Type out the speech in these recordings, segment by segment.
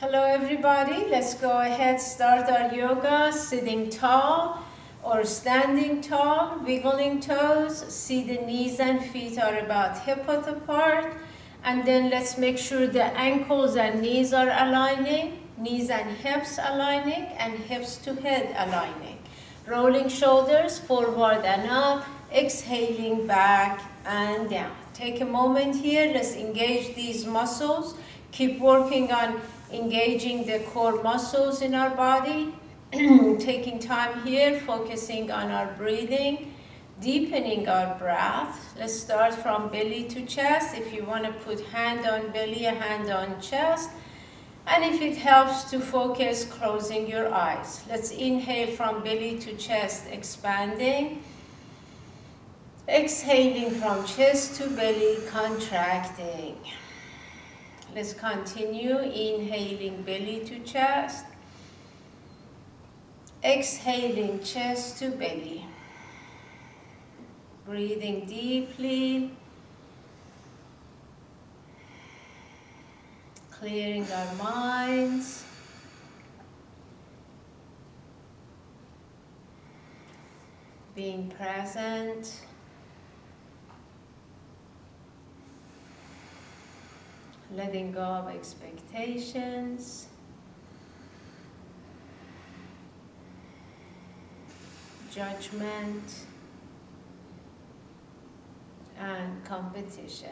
Hello everybody, let's go ahead, start our yoga, sitting tall or standing tall, wiggling toes, see the knees and feet are about hip-width apart, and then let's make sure the ankles and knees are aligning, knees and hips aligning, and hips to head aligning. Rolling shoulders forward and up, exhaling back and down. Take a moment here, let's engage these muscles, keep working on engaging the core muscles in our body, taking time here, focusing on our breathing, deepening our breath. Let's start from belly to chest. If you want to put hand on belly, a hand on chest. And if it helps to focus, closing your eyes. Let's inhale from belly to chest, expanding. Exhaling from chest to belly, contracting. Let's continue, inhaling belly to chest, exhaling chest to belly. Breathing deeply, clearing our minds. Being present. Letting go of expectations, judgment, and competition.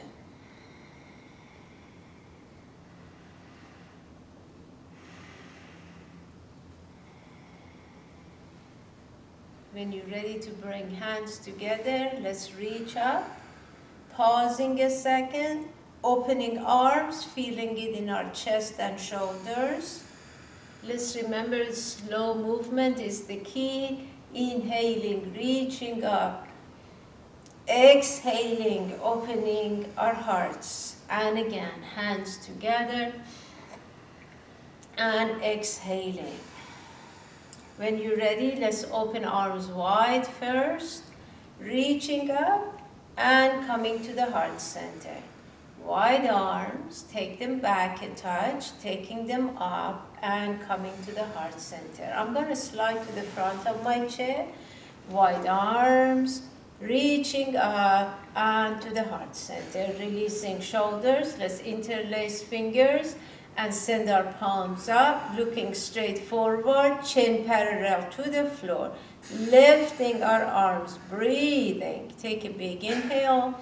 When you're ready to bring hands together, let's reach up, pausing a second. Opening arms, feeling it in our chest and shoulders. Let's remember slow movement is the key. Inhaling, reaching up. Exhaling, opening our hearts. And again, hands together. And exhaling. When you're ready, let's open arms wide first. Reaching up and coming to the heart center. Wide arms, take them back a touch, taking them up and coming to the heart center. I'm going to slide to the front of my chair. Wide arms, reaching up and to the heart center. Releasing shoulders. Let's interlace fingers and send our palms up, looking straight forward, chin parallel to the floor. Lifting our arms, breathing. Take a big inhale.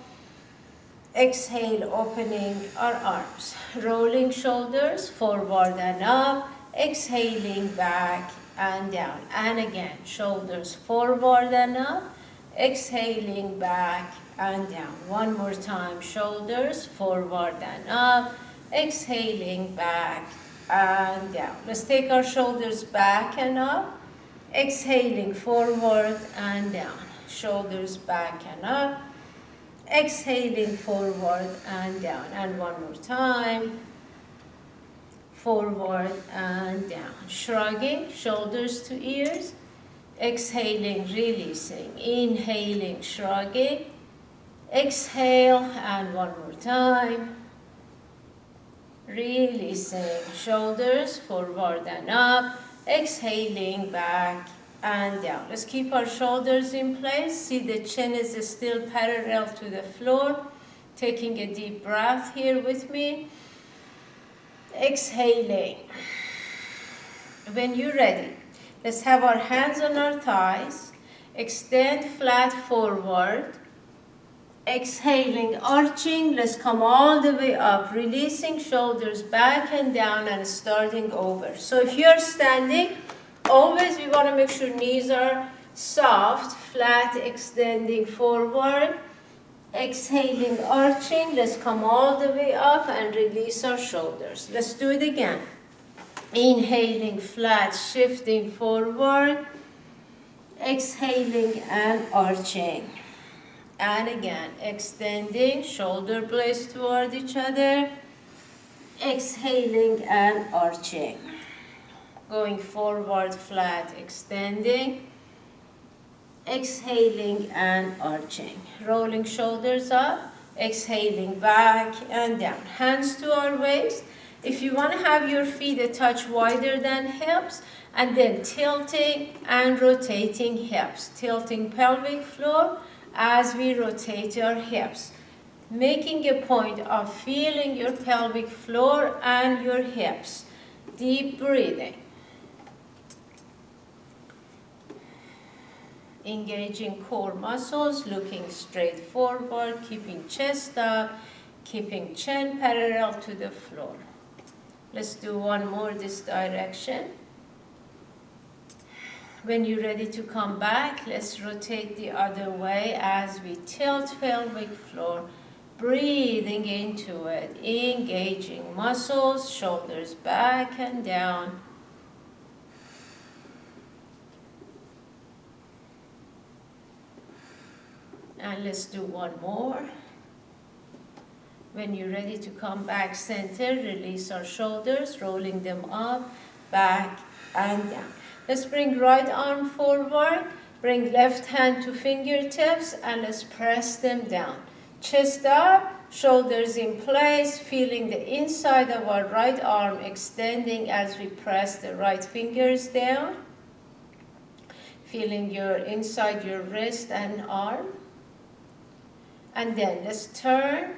Exhale, opening our arms. Rolling shoulders forward and up. Exhaling back and down. And again, shoulders forward and up. Exhaling back and down. One more time, shoulders forward and up. Exhaling back and down. Let's take our shoulders back and up. Exhaling forward and down. Shoulders back and up. Exhaling forward and down. And one more time. Forward and down. Shrugging, shoulders to ears. Exhaling, releasing. Inhaling, shrugging. Exhale, and one more time. Releasing, shoulders forward and up. Exhaling, back and down. Let's keep our shoulders in place. See the chin is still parallel to the floor. Taking a deep breath here with me. Exhaling. When you're ready, let's have our hands on our thighs. Extend flat forward. Exhaling, arching. Let's come all the way up. Releasing shoulders back and down and starting over. So if you're standing, always we want to make sure knees are soft, flat, extending forward. Exhaling, arching. Let's come all the way up and release our shoulders. Let's do it again. Inhaling, flat, shifting forward. Exhaling and arching. And again, extending, shoulder blades toward each other. Exhaling and arching. Going forward, flat, extending. Exhaling and arching. Rolling shoulders up. Exhaling back and down. Hands to our waist. If you want to have your feet a touch wider than hips, and then tilting and rotating hips, tilting pelvic floor as we rotate our hips, making a point of feeling your pelvic floor and your hips. Deep breathing. Engaging core muscles, looking straight forward, keeping chest up, keeping chin parallel to the floor. Let's do one more this direction. When you're ready to come back, let's rotate the other way as we tilt pelvic floor, breathing into it, engaging muscles, shoulders back and down. And let's do one more. When you're ready to come back center, release our shoulders, rolling them up, back, and down. Let's bring right arm forward, bring left hand to fingertips, and let's press them down. Chest up, shoulders in place, feeling the inside of our right arm extending as we press the right fingers down. Feeling your inside your wrist and arm. And then let's turn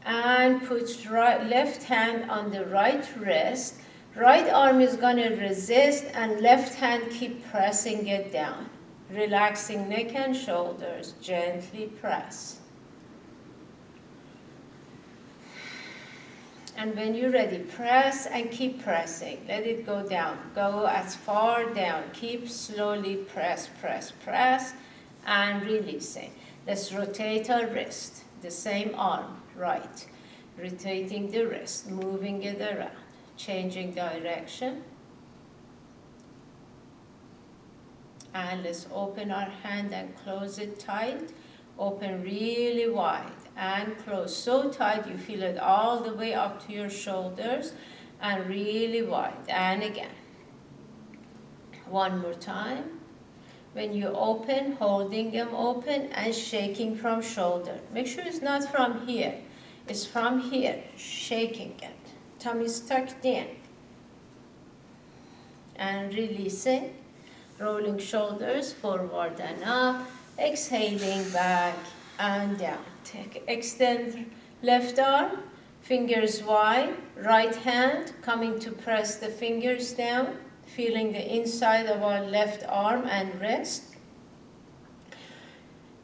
and put left hand on the right wrist. Right arm is going to resist and left hand keep pressing it down. Relaxing neck and shoulders, gently press. And when you're ready, press and keep pressing. Let it go down. Go as far down. Keep slowly press, press, press, and releasing. Let's rotate our wrist, the same arm, right. Rotating the wrist, moving it around, changing direction. And let's open our hand and close it tight. Open really wide and close so tight you feel it all the way up to your shoulders and really wide. And again. One more time. When you open, holding them open and shaking from shoulder. Make sure it's not from here. It's from here, shaking it. Tummy's tucked in. And releasing. Rolling shoulders forward and up. Exhaling back and down. Extend left arm, fingers wide. Right hand coming to press the fingers down. Feeling the inside of our left arm and wrist.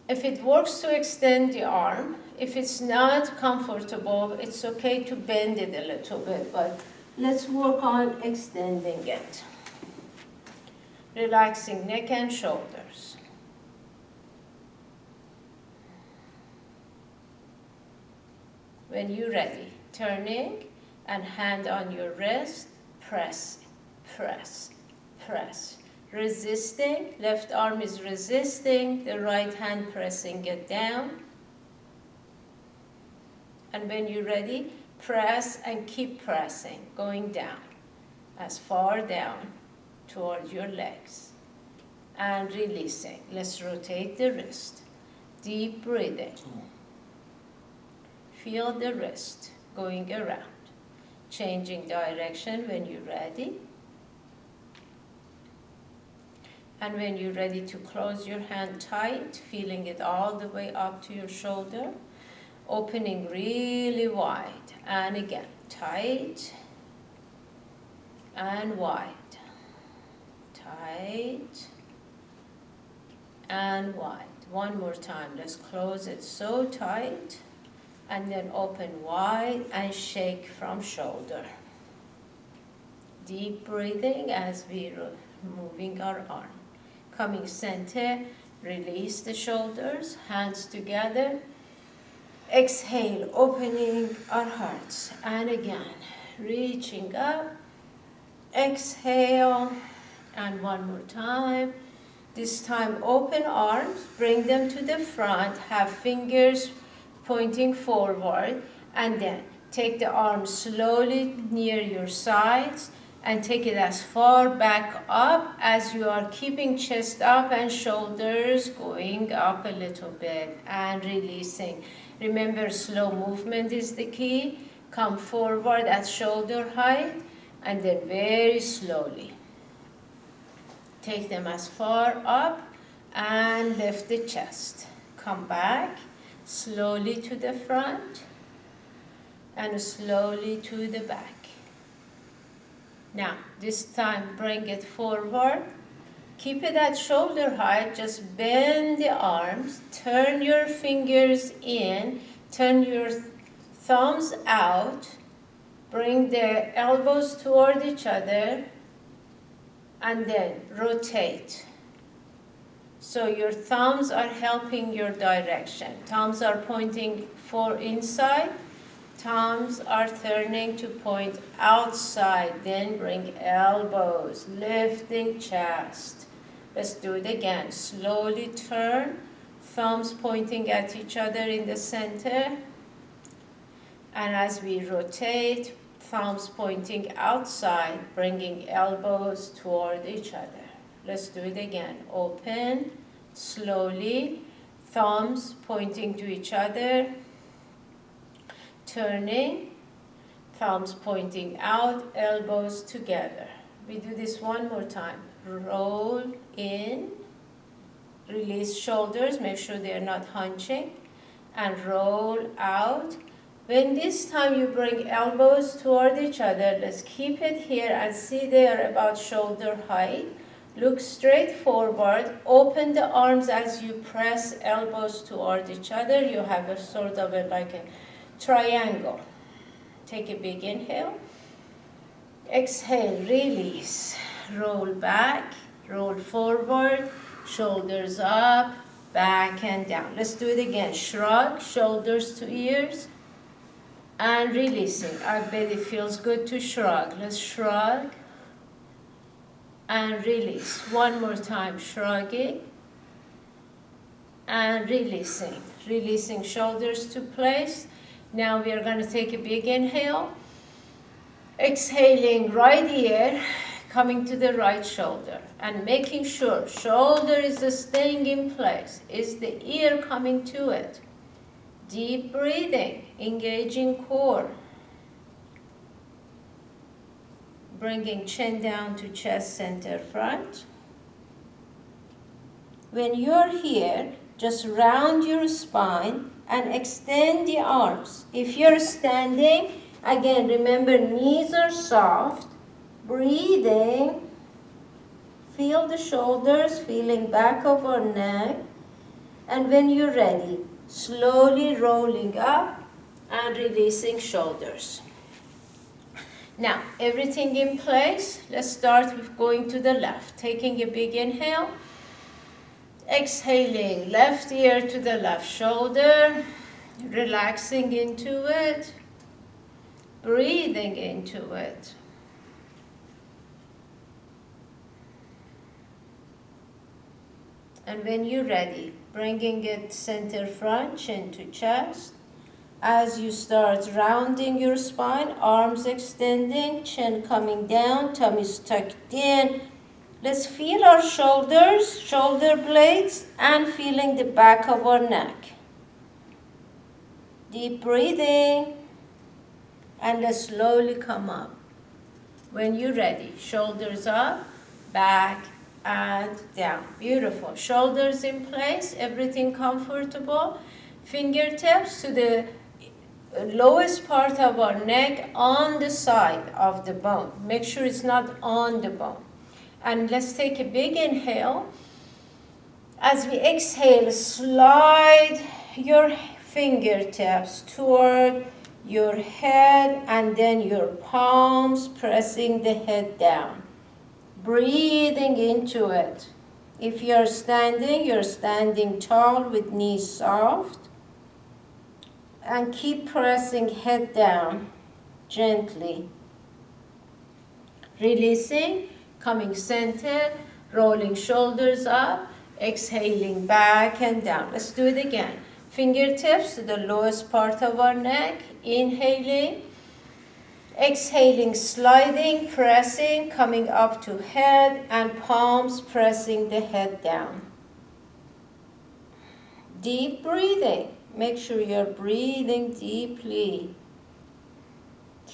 If it works to extend the arm, if it's not comfortable, it's okay to bend it a little bit, but let's work on extending it. Relaxing neck and shoulders. When you're ready, turning and hand on your wrist, press. Press, press. Resisting, left arm is resisting, the right hand pressing it down. And when you're ready, press and keep pressing, going down, as far down towards your legs. And releasing. Let's rotate the wrist. Deep breathing. Feel the wrist going around. Changing direction when you're ready. And when you're ready to close your hand tight, feeling it all the way up to your shoulder, opening really wide. And again, tight and wide. Tight and wide. One more time. Let's close it so tight. And then open wide and shake from shoulder. Deep breathing as we're moving our arm. Coming center, release the shoulders, hands together. Exhale, opening our hearts. And again, reaching up. Exhale, and one more time. This time, open arms, bring them to the front, have fingers pointing forward, and then take the arms slowly near your sides and take it as far back up as you are keeping chest up and shoulders going up a little bit and releasing. Remember, slow movement is the key. Come forward at shoulder height, and then very slowly take them as far up and lift the chest. Come back slowly to the front and slowly to the back. Now, this time bring it forward. Keep it at shoulder height. Just bend the arms. Turn your fingers in. Turn your thumbs out. Bring the elbows toward each other. And then rotate. So your thumbs are helping your direction. Thumbs are pointing for inside. Thumbs are turning to point outside. Then bring elbows, lifting chest. Let's do it again. Slowly turn. Thumbs pointing at each other in the center. And as we rotate, thumbs pointing outside, bringing elbows toward each other. Let's do it again. Open, slowly, thumbs pointing to each other. Turning, thumbs pointing out, elbows together. We do this one more time. Roll in, release shoulders, make sure they're not hunching, and roll out. When this time you bring elbows toward each other, let's keep it here and see they are about shoulder height. Look straight forward, open the arms as you press elbows toward each other. You have a sort of like a triangle. Take a big inhale. Exhale, release. Roll back, roll forward, shoulders up, back and down. Let's do it again. Shrug, shoulders to ears, and releasing. I bet it feels good to shrug. Let's shrug and release. One more time, shrugging and releasing. Releasing shoulders to place. Now we are going to take a big inhale. Exhaling right ear, coming to the right shoulder. And making sure shoulder is staying in place. Is the ear coming to it? Deep breathing, engaging core. Bringing chin down to chest center front. When you're here, just round your spine and extend the arms. If you're standing, again, remember knees are soft. Breathing. Feel the shoulders, feeling back of our neck. And when you're ready, slowly rolling up and releasing shoulders. Now, everything in place. Let's start with going to the left. Taking a big inhale. Exhaling, left ear to the left shoulder. Relaxing into it. Breathing into it. And when you're ready, bringing it center front, chin to chest. As you start rounding your spine, arms extending, chin coming down, tummy tucked in. Let's feel our shoulders, shoulder blades, and feeling the back of our neck. Deep breathing. And let's slowly come up. When you're ready, shoulders up, back, and down. Beautiful. Shoulders in place, everything comfortable. Fingertips to the lowest part of our neck on the side of the bone. Make sure it's not on the bone. And let's take a big inhale. As we exhale, slide your fingertips toward your head and then your palms pressing the head down. Breathing into it. If you're standing tall with knees soft. And keep pressing head down gently. Releasing, coming center, rolling shoulders up, exhaling back and down. Let's do it again. Fingertips to the lowest part of our neck, inhaling. Exhaling, sliding, pressing, coming up to head and palms pressing the head down. Deep breathing. Make sure you're breathing deeply.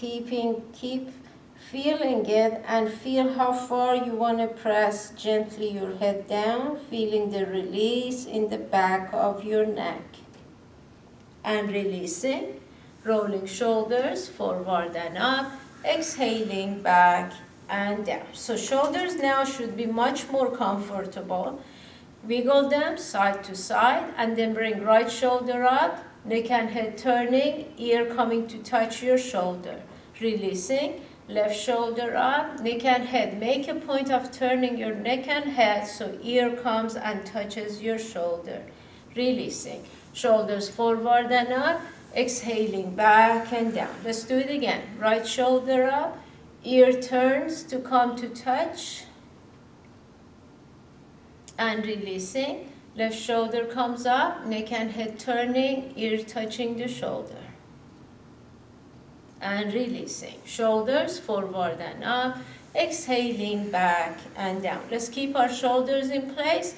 keep feeling it and feel how far you want to press gently your head down, feeling the release in the back of your neck. And releasing, rolling shoulders forward and up, exhaling back and down. So shoulders now should be much more comfortable. Wiggle them side to side and then bring right shoulder up, neck and head turning, ear coming to touch your shoulder. Releasing, left shoulder up, neck and head. Make a point of turning your neck and head so ear comes and touches your shoulder. Releasing, shoulders forward and up, exhaling back and down. Let's do it again. Right shoulder up, ear turns to come to touch. And releasing, left shoulder comes up, neck and head turning, ear touching the shoulder. And releasing, shoulders forward and up, exhaling back and down. Let's keep our shoulders in place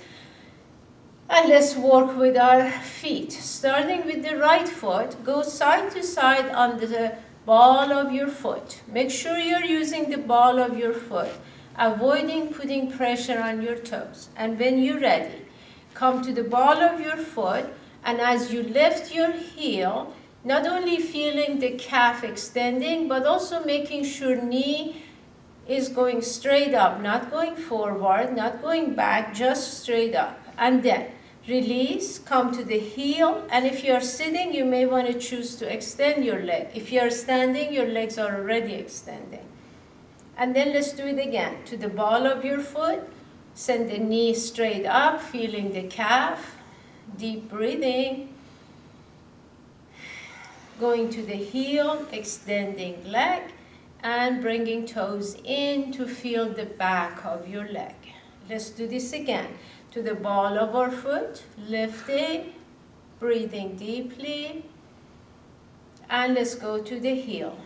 and let's work with our feet. Starting with the right foot, go side to side on the ball of your foot. Make sure you're using the ball of your foot, avoiding putting pressure on your toes. And when you're ready, come to the ball of your foot, and as you lift your heel, not only feeling the calf extending, but also making sure knee is going straight up, not going forward, not going back, just straight up. And then release, come to the heel, and if you're sitting, you may want to choose to extend your leg. If you're standing, your legs are already extending. And then let's do it again. To the ball of your foot, send the knee straight up, feeling the calf, deep breathing. Going to the heel, extending leg, and bringing toes in to feel the back of your leg. Let's do this again. To the ball of our foot, lifting, breathing deeply, and let's go to the heel.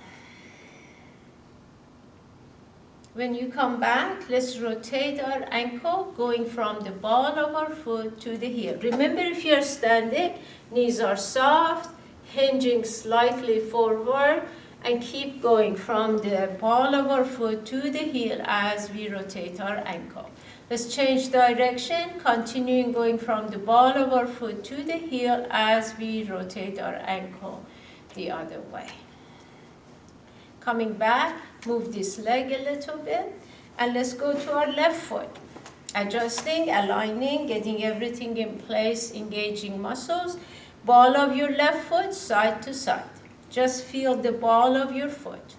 When you come back, let's rotate our ankle, going from the ball of our foot to the heel. Remember, if you're standing, knees are soft, hinging slightly forward, and keep going from the ball of our foot to the heel as we rotate our ankle. Let's change direction, continuing going from the ball of our foot to the heel as we rotate our ankle the other way. Coming back, move this leg a little bit, and let's go to our left foot. Adjusting, aligning, getting everything in place, engaging muscles. Ball of your left foot, side to side. Just feel the ball of your foot.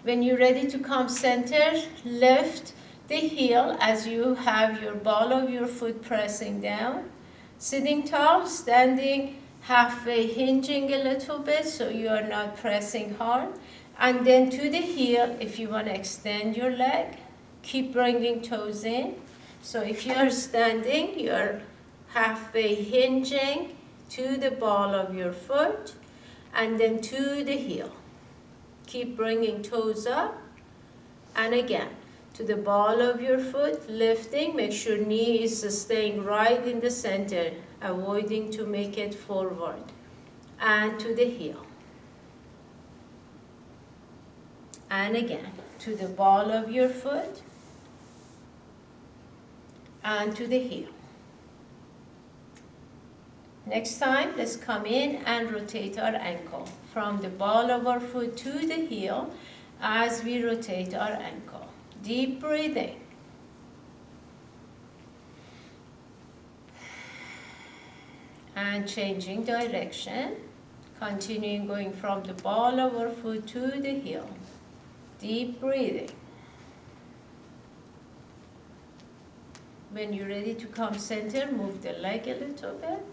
When you're ready to come center, lift the heel as you have your ball of your foot pressing down. Sitting tall, standing halfway, hinging a little bit so you are not pressing hard. And then to the heel, if you want to extend your leg, keep bringing toes in. So if you are standing, you are halfway hinging to the ball of your foot and then to the heel. Keep bringing toes up, and again to the ball of your foot, lifting. Make sure knee is staying right in the center, avoiding to make it forward, and to the heel. And again to the ball of your foot and to the heel. Next time, let's come in and rotate our ankle from the ball of our foot to the heel as we rotate our ankle. Deep breathing. And changing direction, continuing going from the ball of our foot to the heel. Deep breathing. When you're ready to come center, move the leg a little bit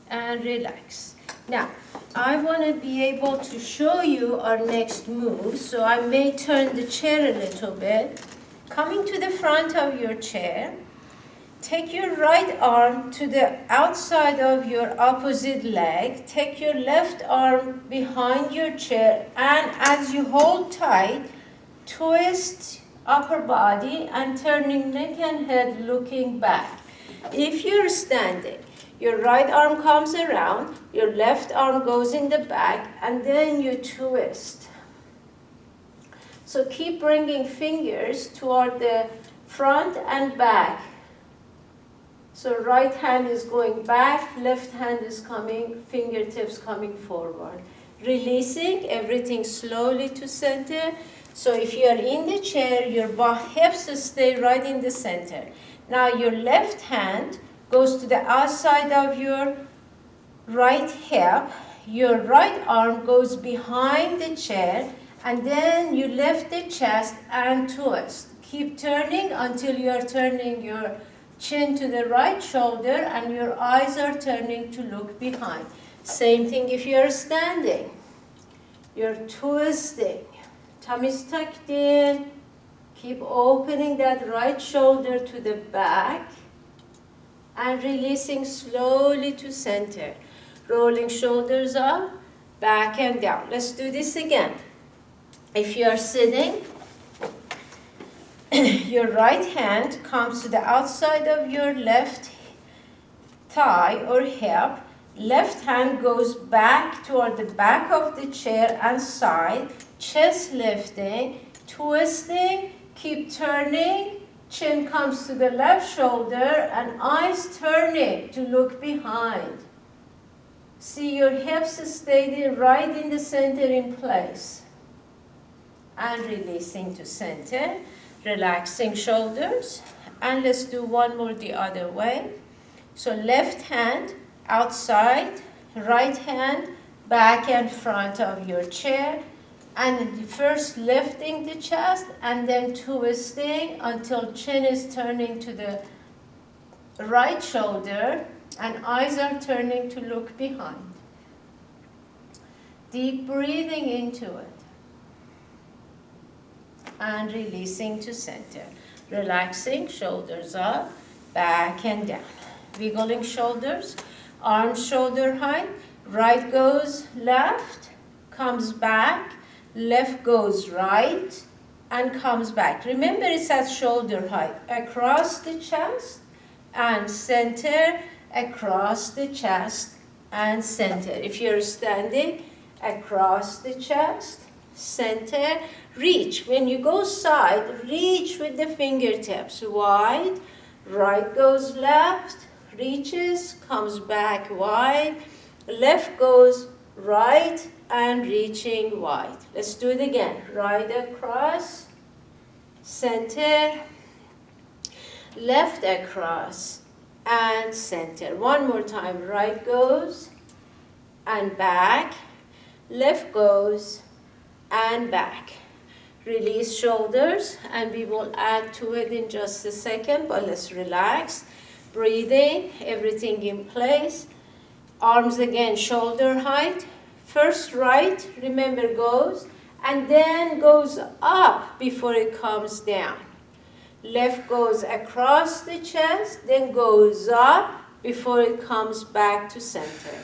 and relax. Now, I want to be able to show you our next move, so I may turn the chair a little bit. Coming to the front of your chair, take your right arm to the outside of your opposite leg. Take your left arm behind your chair, and as you hold tight, twist upper body and turning neck and head looking back. If you're standing, Your right arm comes around, your left arm goes in the back, and then you twist. So keep bringing fingers toward the front and back. So right hand is going back, left hand is coming, fingertips coming forward. Releasing everything slowly to center. So if you are in the chair, your hips stay right in the center. Now your left hand goes to the outside of your right hip. Your right arm goes behind the chair, and then you lift the chest and twist. Keep turning until you are turning your chin to the right shoulder and your eyes are turning to look behind. Same thing if you are standing. You're twisting. Tummy's tucked in. Keep opening that right shoulder to the back and releasing slowly to center. Rolling shoulders up, back and down. Let's do this again. If you are sitting, your right hand comes to the outside of your left thigh or hip. Left hand goes back toward the back of the chair and side. Chest lifting, twisting, keep turning. Chin comes to the left shoulder and eyes turning to look behind. See your hips stay right in the center in place. And releasing to center. Relaxing shoulders. And let's do one more the other way. So left hand outside, right hand back and front of your chair. And first lifting the chest and then twisting until chin is turning to the right shoulder and eyes are turning to look behind. Deep breathing into it. And releasing to center. Relaxing, shoulders up, back and down. Wiggling shoulders, arms shoulder height. Right goes left, comes back. Left goes right and comes back. Remember, it's at shoulder height. Across the chest and center, across the chest and center. If you're standing, across the chest, center, reach. When you go side, reach with the fingertips wide. Right goes left, reaches, comes back wide. Left goes right and reaching wide. Let's do it again. Right across, center, left across, and center. One more time. Right goes and back, left goes and back. Release shoulders, and we will add to it in just a second, but let's relax. Breathing, everything in place. Arms again, shoulder height. First right, remember, goes, and then goes up before it comes down. Left goes across the chest, then goes up before it comes back to center.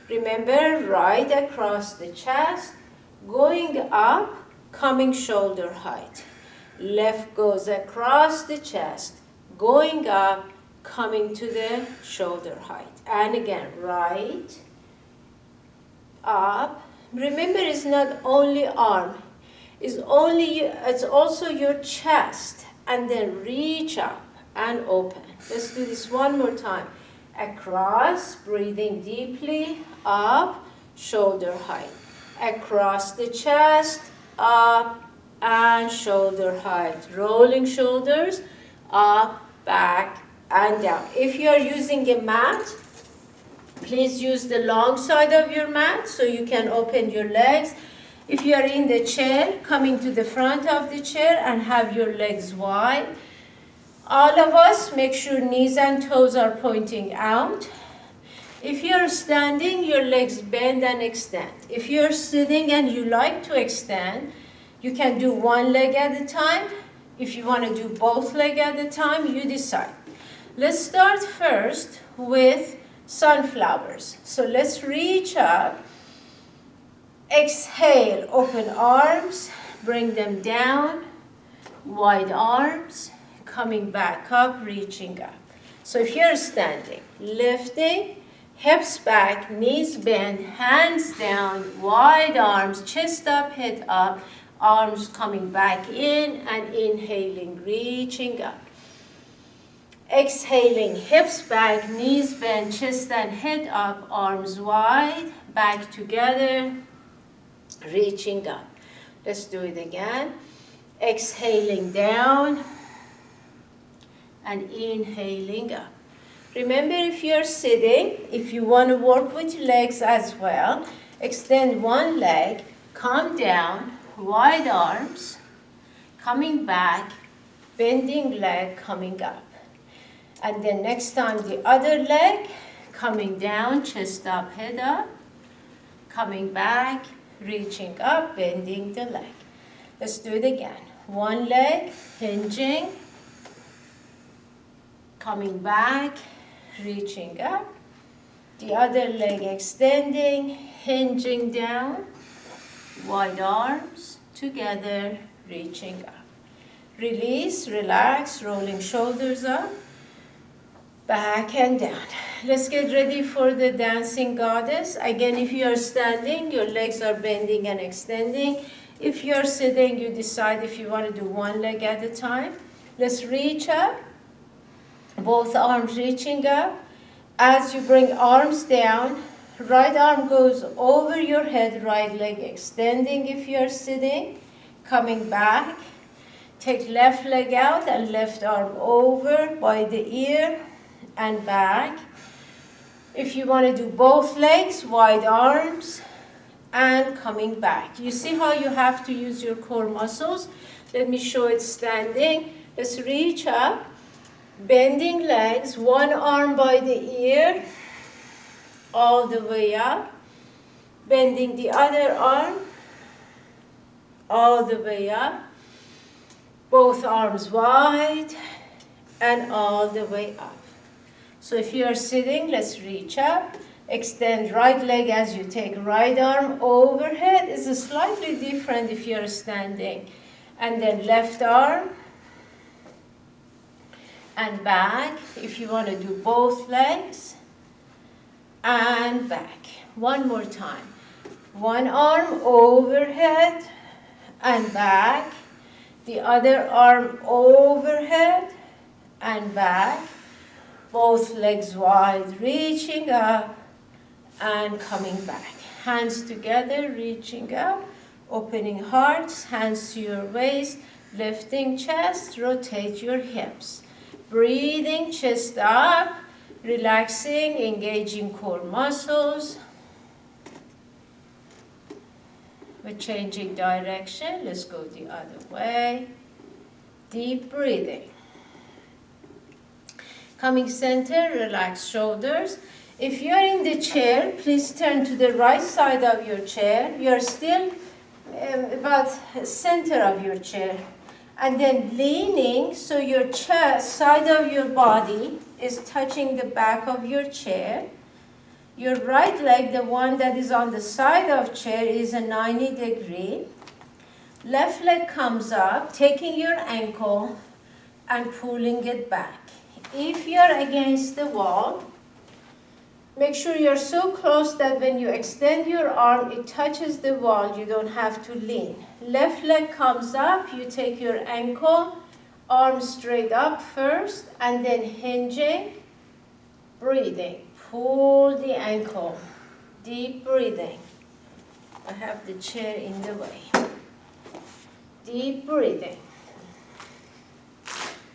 Remember, right across the chest, going up, coming shoulder height. Left goes across the chest, going up, coming to the shoulder height. And again, right, up. Remember, it's not only arm, it's also your chest, and then reach up and open. Let's do this one more time. Across, breathing deeply, up, shoulder height. Across the chest, up, and shoulder height. Rolling shoulders, up, back, and down. If you are using a mat, please use the long side of your mat so you can open your legs. If you are in the chair, coming to the front of the chair and have your legs wide. All of us, make sure knees and toes are pointing out. If you are standing, your legs bend and extend. If you are sitting and you like to extend, you can do one leg at a time. If you want to do both legs at a time, you decide. Let's start first with sunflowers. So let's reach up. Exhale, open arms, bring them down. Wide arms, coming back up, reaching up. So if you're standing, lifting, hips back, knees bent, hands down, wide arms, chest up, head up, arms coming back in and inhaling, reaching up. Exhaling, hips back, knees bent, chest and head up, arms wide, back together, reaching up. Let's do it again. Exhaling down and inhaling up. Remember, if you're sitting, if you want to work with legs as well, extend one leg, come down, wide arms, coming back, bending leg, coming up. And then next time the other leg, coming down, chest up, head up, coming back, reaching up, bending the leg. Let's do it again. One leg, hinging, coming back, reaching up. The other leg extending, hinging down, wide arms, together, reaching up. Release, relax, rolling shoulders up, back and down. Let's get ready for the dancing goddess. Again, if you are standing, your legs are bending and extending. If you're sitting, you decide if you want to do one leg at a time. Let's reach up, both arms reaching up. As you bring arms down, right arm goes over your head, right leg extending if you're sitting, coming back. Take left leg out and left arm over by the ear and back. If you want to do both legs, wide arms and coming back. You see how you have to use your core muscles? Let me show it standing. Let's reach up, bending legs, one arm by the ear, all the way up, bending the other arm, all the way up, both arms wide, and all the way up. So if you are sitting, let's reach up, extend right leg as you take right arm overhead. It's slightly different if you are standing. And then left arm and back if you want to do both legs, and back. One more time. One arm overhead and back. The other arm overhead and back. Both legs wide, reaching up and coming back. Hands together, reaching up, opening hearts, hands to your waist, lifting chest, rotate your hips. Breathing, chest up, relaxing, engaging core muscles. We're changing direction. Let's go the other way. Deep breathing. Coming center, relax shoulders. If you're in the chair, please turn to the right side of your chair. You're still about center of your chair. And then leaning, so your chest, side of your body is touching the back of your chair. Your right leg, the one that is on the side of chair, is a 90 degree. Left leg comes up, taking your ankle and pulling it back. If you're against the wall, make sure you're so close that when you extend your arm, it touches the wall. You don't have to lean. Left leg comes up, you take your ankle, arm straight up first, and then hinging, breathing. Pull the ankle, deep breathing. I have the chair in the way. Deep breathing.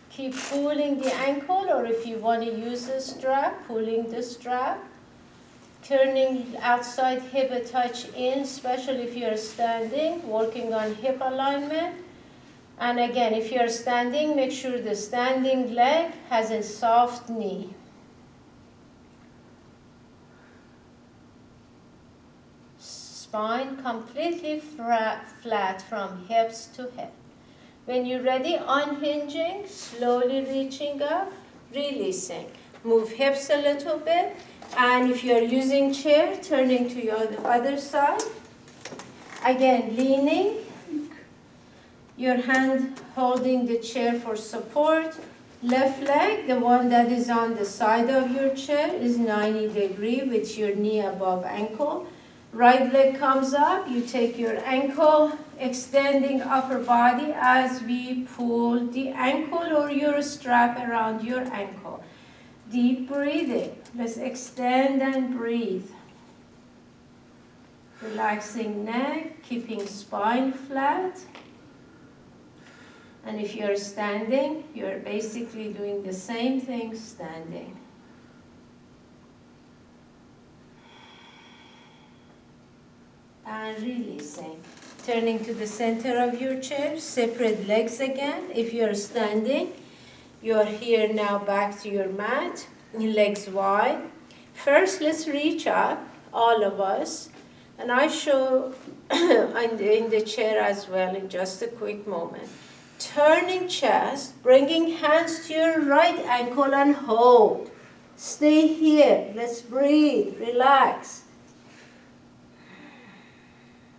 Keep pulling the ankle, or if you want to use the strap, pulling the strap. Turning outside hip a touch in, especially if you're standing, working on hip alignment. And again, if you're standing, make sure the standing leg has a soft knee. Spine completely flat from hips to hip. When you're ready, unhinging, slowly reaching up, releasing. Move hips a little bit. And if you're using chair, turning to your other side. Again, leaning. Your hand holding the chair for support. Left leg, the one that is on the side of your chair, is 90 degrees with your knee above ankle. Right leg comes up, you take your ankle, extending upper body as we pull the ankle or your strap around your ankle. Deep breathing. Let's extend and breathe. Relaxing neck, keeping spine flat. And if you're standing, you're basically doing the same thing standing. And releasing. Turning to the center of your chair, separate legs again. If you're standing, you're here now back to your mat, legs wide. First, let's reach up, all of us. And I show in the chair as well in just a quick moment. Turning chest, bringing hands to your right ankle and hold. Stay here. Let's breathe. Relax.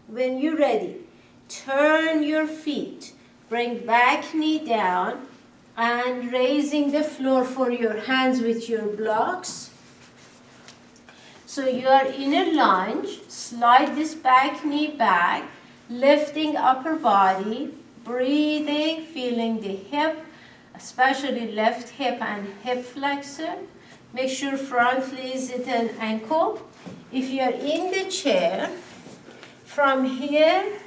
When you're ready, turn your feet. Bring back knee down and raising the floor for your hands with your blocks. So you are in a lunge. Slide this back knee back, lifting upper body. Breathing, feeling the hip, especially left hip and hip flexor. Make sure front is at an ankle. If you're in the chair, from here,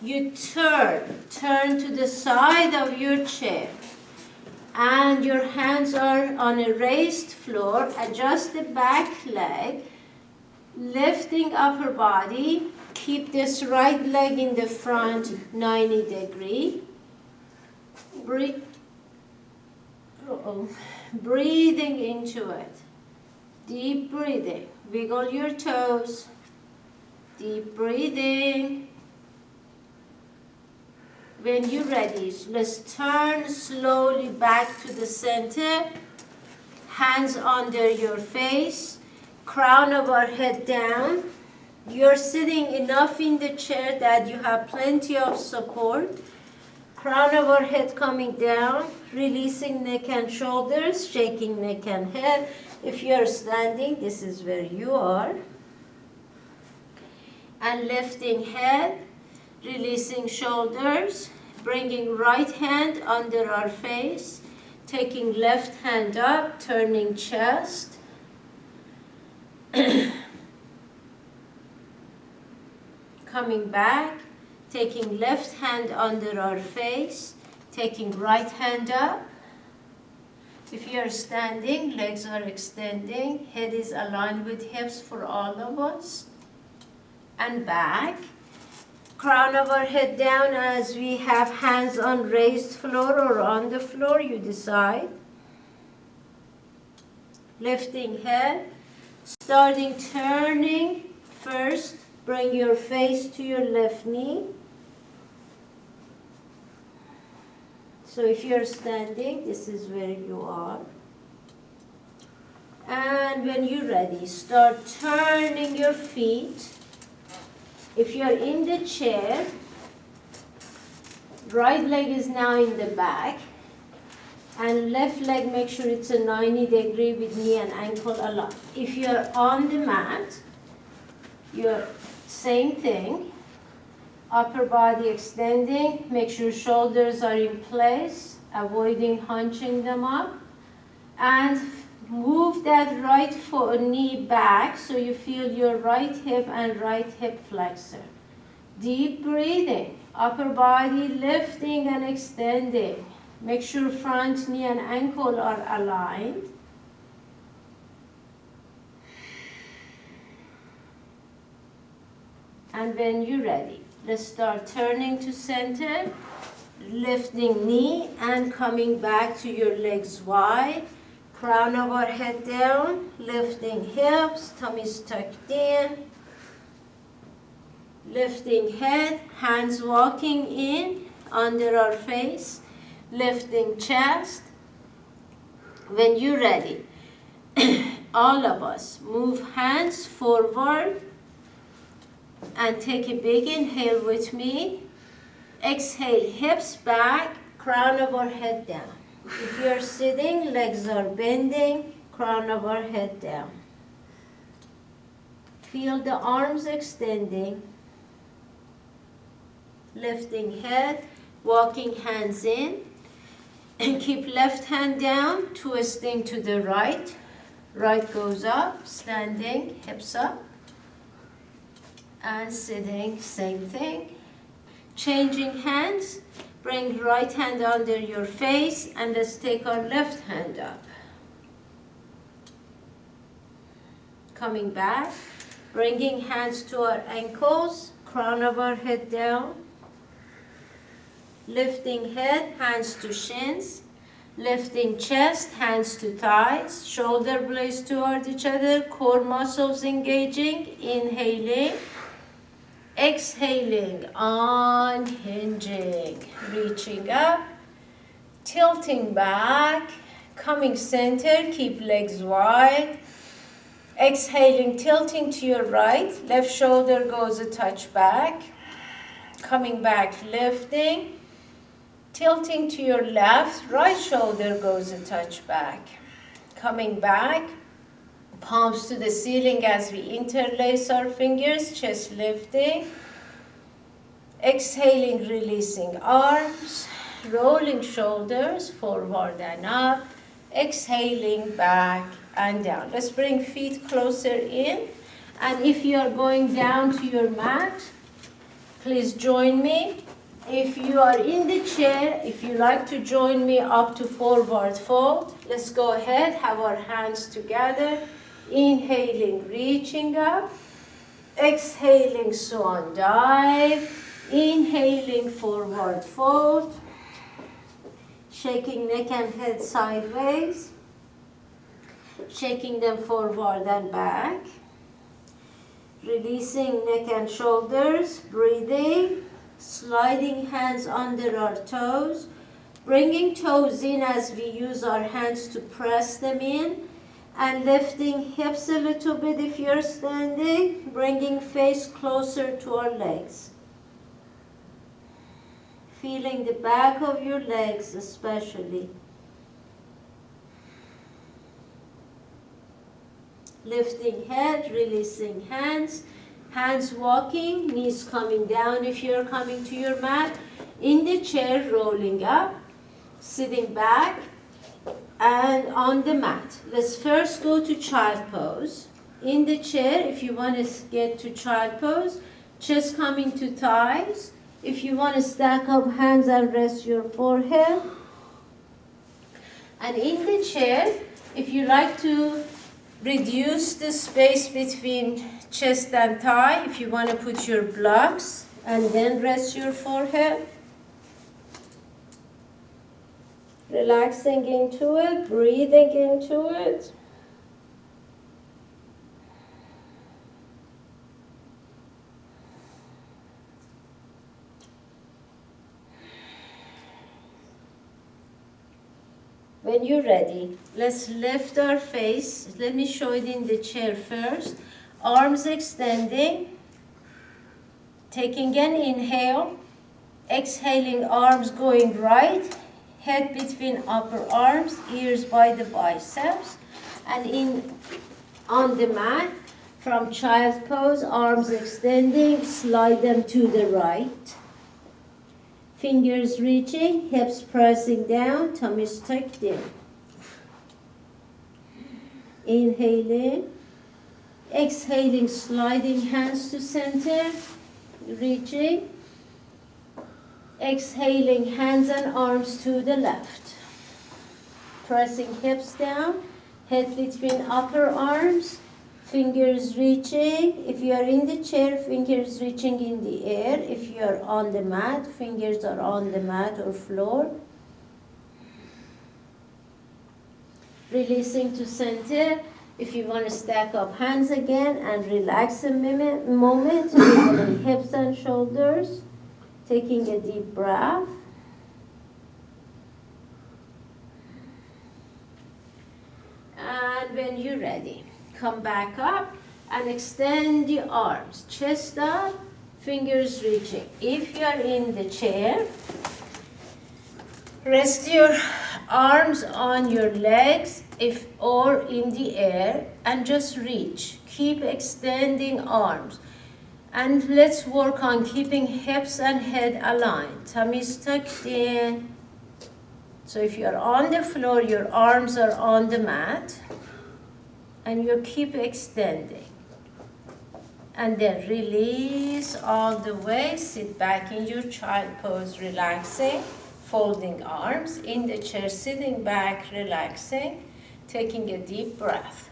you turn to the side of your chair. And your hands are on a raised floor. Adjust the back leg, lifting upper body. Keep this right leg in the front, 90 degrees. Breathing into it. Deep breathing. Wiggle your toes. Deep breathing. When you're ready, let's turn slowly back to the center. Hands under your face. Crown of our head down. You're sitting enough in the chair that you have plenty of support. Crown of our head coming down, releasing neck and shoulders, shaking neck and head. If you're standing, this is where you are. And lifting head, releasing shoulders, bringing right hand under our face, taking left hand up, turning chest. Coming back, taking left hand under our face, taking right hand up. If you are standing, legs are extending, head is aligned with hips for all of us. And back. Crown of our head down as we have hands on raised floor or on the floor, you decide. Lifting head, starting turning first. Bring your face to your left knee. So if you're standing, this is where you are. And when you're ready, start turning your feet. If you're in the chair, right leg is now in the back. And left leg, make sure it's a 90 degrees with knee and ankle aligned. If you're on the mat, you're same thing, upper body extending, make sure shoulders are in place, avoiding hunching them up, and move that right foot knee back so you feel your right hip and right hip flexor. Deep breathing, upper body lifting and extending. Make sure front knee and ankle are aligned. And when you're ready, let's start turning to center, lifting knee and coming back to your legs wide. Crown of our head down, lifting hips, tummies tucked in. Lifting head, hands walking in under our face. Lifting chest. When you're ready, all of us move hands forward. And take a big inhale with me. Exhale, hips back, crown of our head down. If you're sitting, legs are bending, crown of our head down. Feel the arms extending, lifting head, walking hands in, and keep left hand down, twisting to the right. Right goes up, standing, hips up, and sitting, same thing. Changing hands, bring right hand under your face, and let's take our left hand up. Coming back, bringing hands to our ankles, crown of our head down. Lifting head, hands to shins. Lifting chest, hands to thighs. Shoulder blades toward each other, core muscles engaging. Inhaling. Exhaling, unhinging. Reaching up. Tilting back. Coming center, keep legs wide. Exhaling, tilting to your right. Left shoulder goes a touch back. Coming back, lifting. Tilting to your left, right shoulder goes a touch back. Coming back, palms to the ceiling as we interlace our fingers, chest lifting. Exhaling, releasing arms, rolling shoulders forward and up. Exhaling, back and down. Let's bring feet closer in. And if you are going down to your mat, please join me. If you are in the chair, if you like to join me up to forward fold, let's go ahead, have our hands together. Inhaling, reaching up. Exhaling, swan dive. Inhaling, forward fold. Shaking neck and head sideways. Shaking them forward and back. Releasing neck and shoulders, breathing. Sliding hands under our toes, bringing toes in as we use our hands to press them in, and lifting hips a little bit if you're standing, bringing face closer to our legs. Feeling the back of your legs especially. Lifting head, releasing hands. Hands walking, knees coming down if you're coming to your mat. In the chair, rolling up, sitting back, and on the mat. Let's first go to child pose. In the chair, if you want to get to child pose, chest coming to thighs. If you want to stack up hands and rest your forehead. And in the chair, if you like to reduce the space between chest and thigh, if you want to put your blocks and then rest your forehead. Relaxing into it, breathing into it. When you're ready, let's lift our face. Let me show it in the chair first. Arms extending, taking an inhale, exhaling, arms going right, head between upper arms, ears by the biceps, and on the mat, from child pose, arms extending, slide them to the right. Fingers reaching, hips pressing down, tummies tucked in. Inhaling. Exhaling, sliding hands to center, reaching. Exhaling, hands and arms to the left. Pressing hips down, head between upper arms, fingers reaching. If you are in the chair, fingers reaching in the air. If you are on the mat, fingers are on the mat or floor. Releasing to center. If you want to stack up hands again and relax a moment, wiggling hips and shoulders, taking a deep breath. And when you're ready, come back up and extend the arms, chest up, fingers reaching. If you're in the chair, rest your Arms on your legs or in the air, and just reach. Keep extending arms. And let's work on keeping hips and head aligned. Tummy is tucked in. So if you're on the floor, your arms are on the mat, and you keep extending. And then release all the way. Sit back in your child pose, relaxing. Folding arms in the chair, sitting back, relaxing. Taking a deep breath.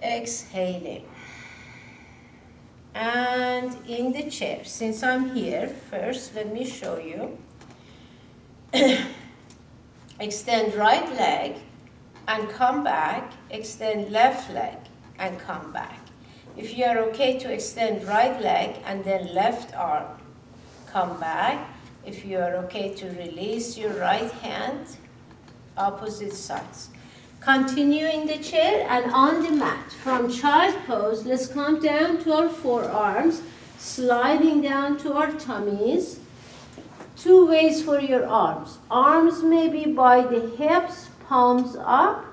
Exhaling. And in the chair, since I'm here, first let me show you. Extend right leg and come back. Extend left leg and come back. If you are okay to extend right leg and then left arm, come back. If you are okay to release your right hand, opposite sides. Continue in the chair and on the mat. From child pose, let's come down to our forearms, sliding down to our tummies. Two ways for your arms. Arms may be by the hips, palms up.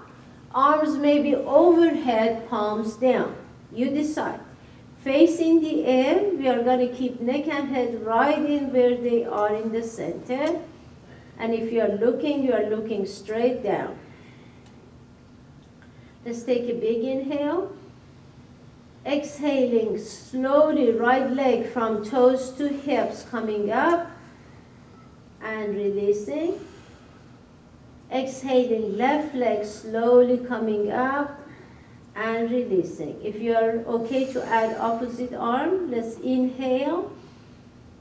Arms may be overhead, palms down. You decide. Face in the air. We are going to keep neck and head right in where they are in the center. And if you are looking straight down. Let's take a big inhale. Exhaling slowly, right leg from toes to hips coming up and releasing. Exhaling, left leg slowly coming up and releasing. If you are okay to add opposite arm, let's inhale.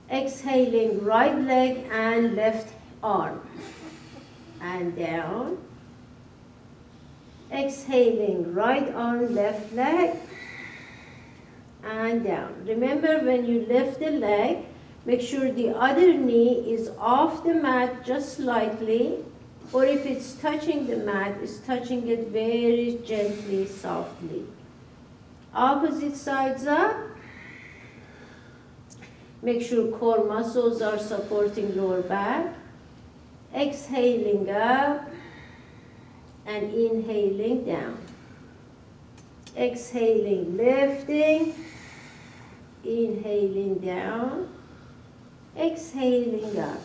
Exhaling, right leg and left arm. And down. Exhaling, right arm, left leg. And down. Remember, when you lift the leg, make sure the other knee is off the mat just slightly. Or if it's touching the mat, it's touching it very gently, softly. Opposite sides up. Make sure core muscles are supporting lower back. Exhaling up and inhaling down. Exhaling, lifting. Inhaling down. Exhaling up.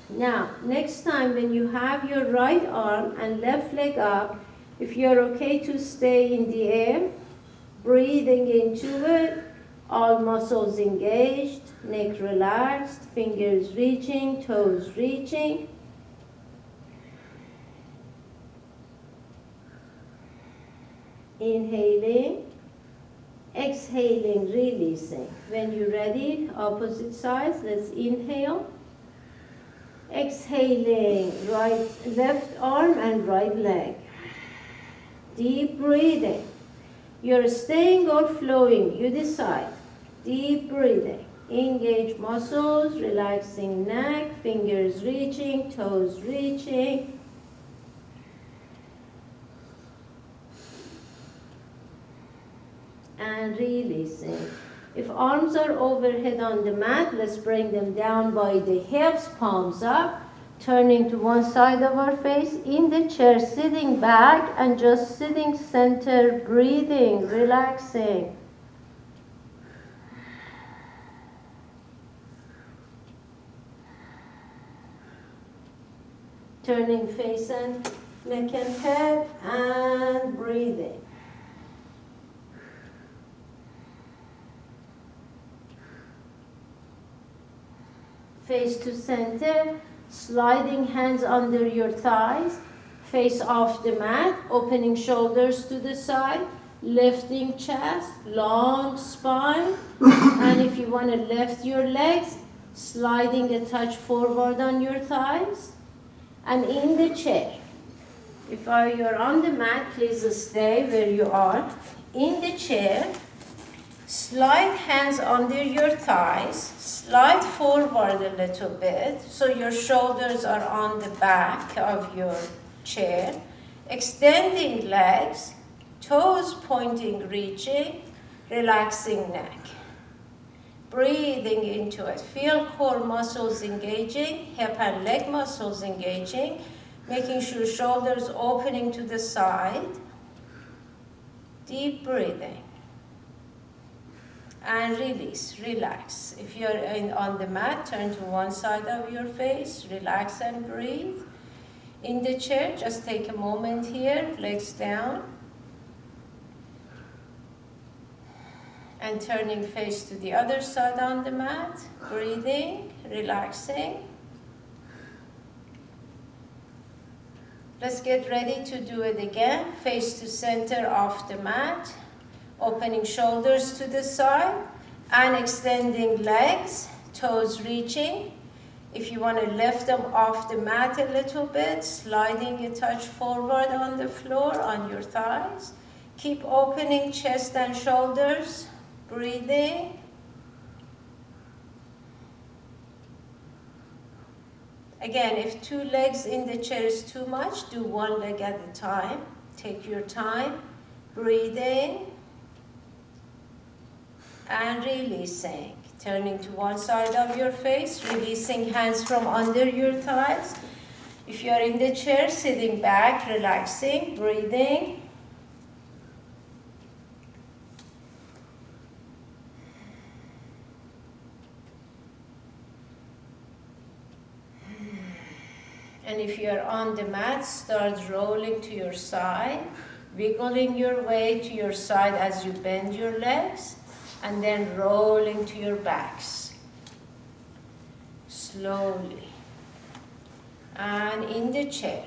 Now, next time when you have your right arm and left leg up, if you're okay to stay in the air, breathing into it, all muscles engaged, neck relaxed, fingers reaching, toes reaching. Inhaling, exhaling, releasing. When you're ready, opposite sides, let's inhale. Exhaling, left arm and right leg. Deep breathing. You're staying or flowing, you decide. Deep breathing. Engage muscles, relaxing neck, fingers reaching, toes reaching. And releasing. If arms are overhead on the mat, let's bring them down by the hips, palms up, turning to one side of our face. In the chair, sitting back and just sitting center, breathing, relaxing. Turning face and neck and head and breathing. Face to center, sliding hands under your thighs, face off the mat, opening shoulders to the side, lifting chest, long spine, and if you want to lift your legs, sliding a touch forward on your thighs, and in the chair. If you're on the mat, please stay where you are. In the chair, slide hands under your thighs, slide forward a little bit so your shoulders are on the back of your chair, extending legs, toes pointing, reaching, relaxing neck. Breathing into it. Feel core muscles engaging, hip and leg muscles engaging. Making sure shoulders opening to the side. Deep breathing. And release, relax. If you're on the mat, turn to one side of your face, relax and breathe. In the chair, just take a moment here, legs down. And turning face to the other side on the mat, breathing, relaxing. Let's get ready to do it again. Face to center off the mat. Opening shoulders to the side and extending legs, toes reaching. If you want to lift them off the mat a little bit, sliding a touch forward on the floor, on your thighs. Keep opening chest and shoulders, breathing. Again, if 2 legs in the chair is too much, do 1 leg at a time. Take your time, breathing. And releasing. Turning to one side of your face, releasing hands from under your thighs. If you are in the chair, sitting back, relaxing, breathing. And if you are on the mat, start rolling to your side, wiggling your way to your side as you bend your legs. And then rolling to your backs, slowly. And in the chair,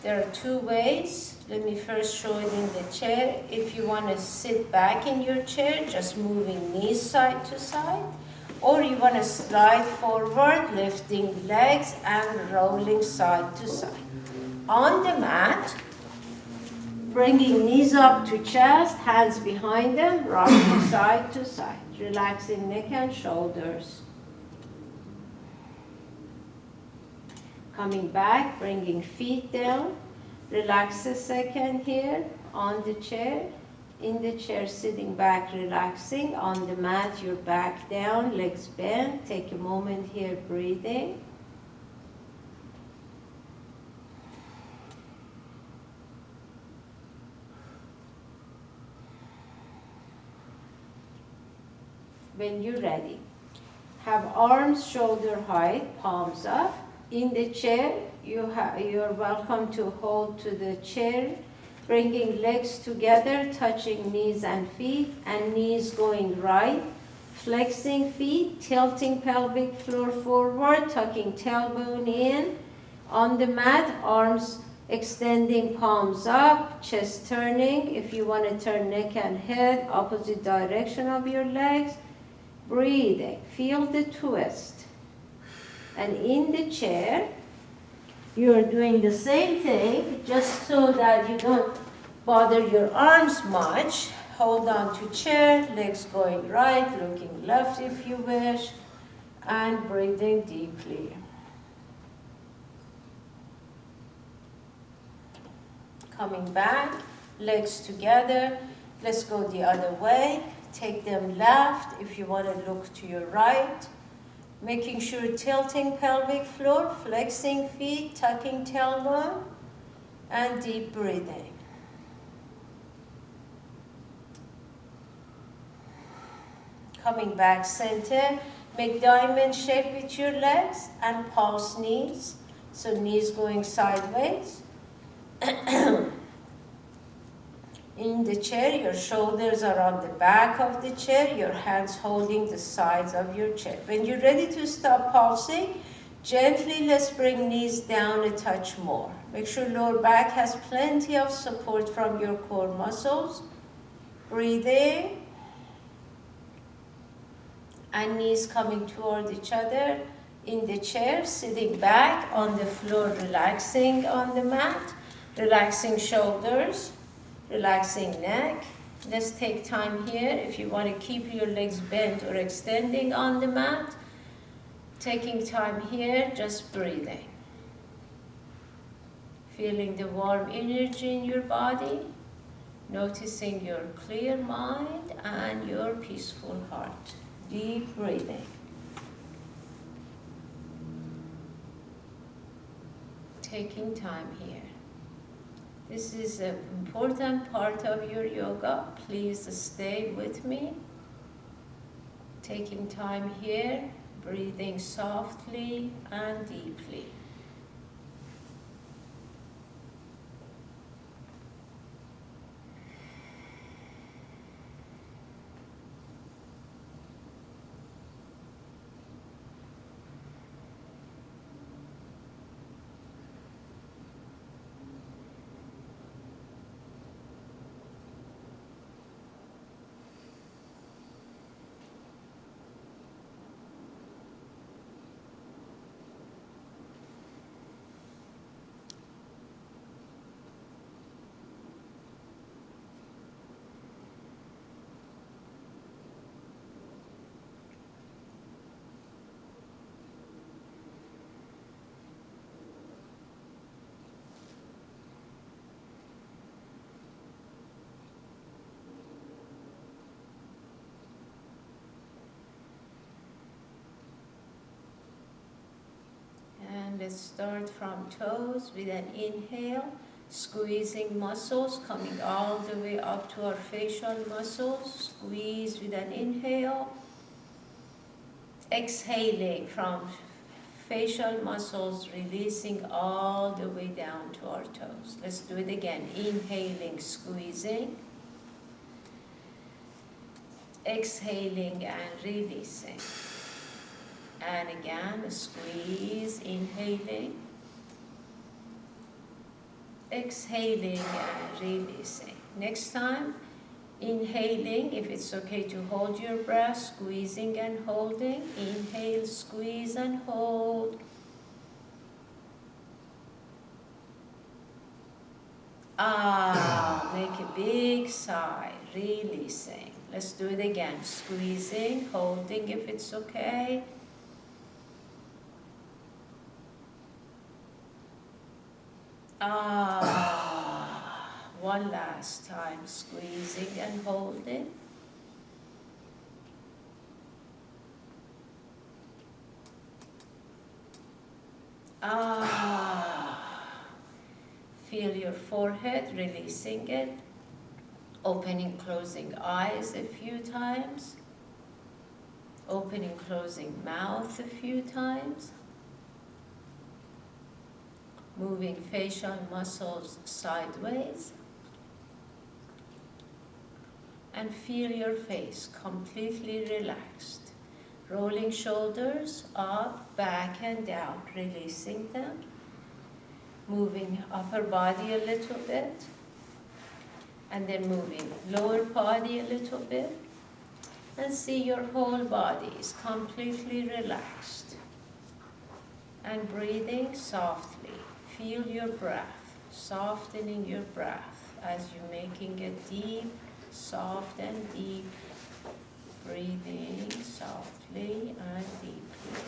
there are 2 ways. Let me first show it in the chair. If you want to sit back in your chair, just moving knees side to side, or you want to slide forward, lifting legs and rolling side to side. On the mat, bringing knees up to chest, hands behind them, rocking side to side. Relaxing neck and shoulders. Coming back, bringing feet down. Relax a second here on the chair. In the chair, sitting back, relaxing. On the mat, your back down, legs bent. Take a moment here, breathing. When you're ready, have arms shoulder height, palms up. In the chair, you're welcome to hold to the chair, bringing legs together, touching knees and feet, and knees going right, flexing feet, tilting pelvic floor forward, tucking tailbone in. On the mat, arms extending, palms up, chest turning. If you want to turn neck and head, opposite direction of your legs. Breathing, feel the twist. And in the chair, you're doing the same thing, just so that you don't bother your arms much. Hold on to chair, legs going right, looking left if you wish, and breathing deeply. Coming back, legs together. Let's go the other way. Take them left if you want to look to your right. Making sure tilting pelvic floor, flexing feet, tucking tailbone, and deep breathing. Coming back center, make diamond shape with your legs and pulse knees. So knees going sideways. In the chair, your shoulders are on the back of the chair, your hands holding the sides of your chair. When you're ready to stop pulsing, gently let's bring knees down a touch more. Make sure lower back has plenty of support from your core muscles. Breathing. And knees coming toward each other. In the chair, sitting back on the floor, relaxing on the mat, relaxing shoulders. Relaxing neck. Let's take time here. If you want to keep your legs bent or extending on the mat, taking time here, just breathing. Feeling the warm energy in your body, noticing your clear mind and your peaceful heart. Deep breathing. taking time here. This is an important part of your yoga. Please stay with me. Taking time here, breathing softly and deeply. And let's start from toes with an inhale, squeezing muscles coming all the way up to our facial muscles. Squeeze with an inhale. Exhaling from facial muscles, releasing all the way down to our toes. Let's do it again. Inhaling, squeezing. Exhaling and releasing. And again, squeeze, inhaling. Exhaling and releasing. Next time, inhaling, if it's okay to hold your breath, squeezing and holding. Inhale, squeeze and hold. Make a big sigh, releasing. Let's do it again. Squeezing, holding if it's okay. One last time, squeezing and holding. Feel your forehead, releasing it. Opening, closing eyes a few times. Opening, closing mouth a few times. Moving facial muscles sideways. And feel your face completely relaxed. Rolling shoulders up, back and down, releasing them. Moving upper body a little bit. And then moving lower body a little bit. And see your whole body is completely relaxed. And breathing softly. Feel your breath, softening your breath as you're making it deep, soft and deep. Breathing softly and deeply.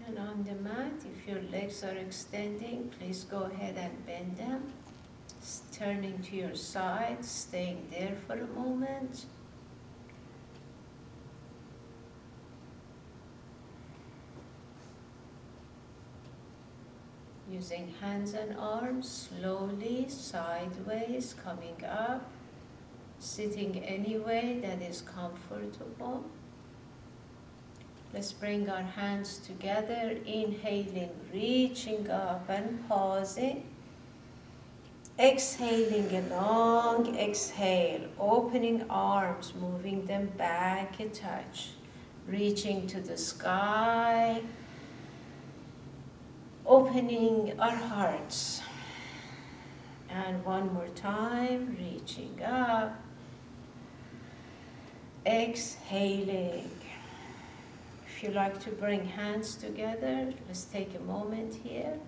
And on the mat, if your legs are extending, please go ahead and bend them. Turning to your side, staying there for a moment. Using hands and arms, slowly, sideways, coming up. Sitting any way that is comfortable. Let's bring our hands together, inhaling, reaching up and pausing. Exhaling a long exhale, opening arms, moving them back a touch. Reaching to the sky, opening our hearts. And one more time, reaching up. Exhaling. If you like to bring hands together, let's take a moment here.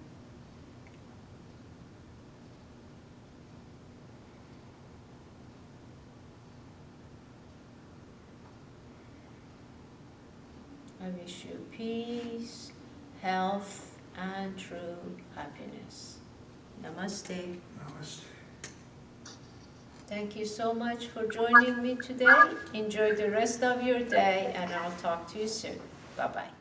I wish you peace, health, and true happiness. Namaste. Namaste. Thank you so much for joining me today. Enjoy the rest of your day, and I'll talk to you soon. Bye-bye.